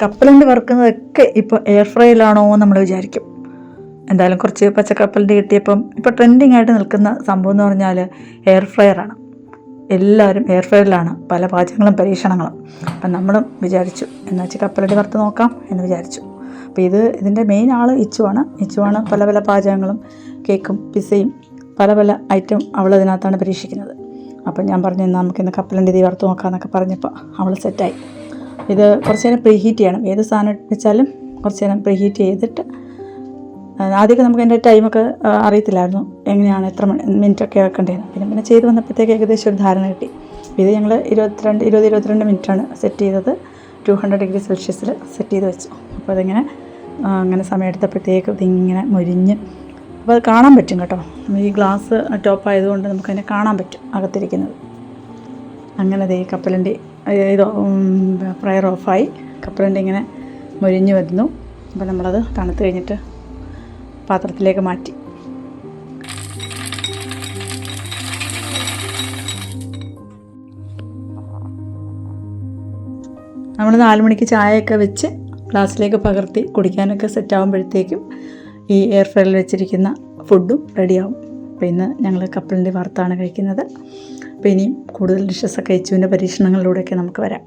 കപ്പലണ്ടി വറുക്കുന്നതൊക്കെ ഇപ്പോൾ എയർ ഫ്രൈയിലാണോ എന്ന് നമ്മൾ വിചാരിക്കും. എന്തായാലും കുറച്ച് പച്ചക്കപ്പലണ്ടി കിട്ടിയപ്പം ഇപ്പോൾ ട്രെൻഡിങ് ആയിട്ട് നിൽക്കുന്ന സംഭവം എന്ന് പറഞ്ഞാൽ എയർ ഫ്രയറാണ്. എല്ലാവരും എയർ ഫ്രയറിലാണ് പല പാചകങ്ങളും പരീക്ഷണങ്ങളും. അപ്പം നമ്മളും വിചാരിച്ചു എന്നാ വെച്ചാൽ കപ്പലണ്ടി വറുത്ത് നോക്കാം എന്ന് വിചാരിച്ചു. അപ്പോൾ ഇതിൻ്റെ മെയിൻ ആൾ ഇച്ചുവാണ് പല പല പാചകങ്ങളും കേക്കും പിസയും പല പല ഐറ്റം അവൾ അതിനകത്താണ് പരീക്ഷിക്കുന്നത്. അപ്പം ഞാൻ പറഞ്ഞു എന്നാൽ നമുക്കിന്ന് കപ്പലണ്ടി തീ വറുത്ത് നോക്കാമെന്നൊക്കെ പറഞ്ഞപ്പോൾ അവൾ സെറ്റായി. ഇത് കുറച്ച് നേരം പ്രീഹീറ്റ് ചെയ്യണം. ഏത് സാധനം വെച്ചാലും കുറച്ച് നേരം പ്രീഹീറ്റ് ചെയ്തിട്ട്, ആദ്യമൊക്കെ നമുക്ക് അതിൻ്റെ ടൈമൊക്കെ അറിയത്തില്ലായിരുന്നു എങ്ങനെയാണ് എത്ര മിനിറ്റൊക്കെ വെക്കേണ്ടതെന്ന്. പിന്നെ ചെയ്ത് വന്നപ്പോഴത്തേക്ക് ഏകദേശം ഒരു ധാരണ കിട്ടി. ഇത് ഞങ്ങൾ 22 മിനിറ്റാണ് സെറ്റ് ചെയ്തത്. 200 ഡിഗ്രി സെൽഷ്യസിൽ സെറ്റ് ചെയ്ത് വെച്ചു. അപ്പോൾ അതിങ്ങനെ അങ്ങനെ സമയം എടുത്തപ്പോഴത്തേക്ക് ഇതിങ്ങനെ മൊരിഞ്ഞ്, അപ്പോൾ അത് കാണാൻ പറ്റും കേട്ടോ. ഈ ഗ്ലാസ് ടോപ്പ് ആയതുകൊണ്ട് നമുക്കതിനെ കാണാൻ പറ്റും അകത്തിരിക്കുന്നത്. അങ്ങനെ ദേ കപ്പലണ്ടി ഇത് ഫ്രയർ ഓഫായി. കപ്പലണ്ടി ഇങ്ങനെ മൊരിഞ്ഞ് വരുന്നു. അപ്പോൾ നമ്മളത് തണുത്ത് കഴിഞ്ഞിട്ട് പാത്രത്തിലേക്ക് മാറ്റി. നമ്മൾ 4 മണിക്ക് ചായയൊക്കെ വെച്ച് ഗ്ലാസ്സിലേക്ക് പകർത്തി കുടിക്കാനൊക്കെ സെറ്റാകുമ്പോഴത്തേക്കും ഈ എയർ ഫ്രയറിൽ വെച്ചിരിക്കുന്ന ഫുഡും റെഡിയാവും. അപ്പോൾ ഇന്ന് ഞങ്ങൾ കപ്പലണ്ടി വറുത്താണ് കഴിക്കുന്നത്. അപ്പോൾ ഇനിയും കൂടുതൽ ഡിഷസൊക്കെ ഇച്ചുവിൻ്റെ പരീക്ഷണങ്ങളിലൂടെയൊക്കെ നമുക്ക് വരാം.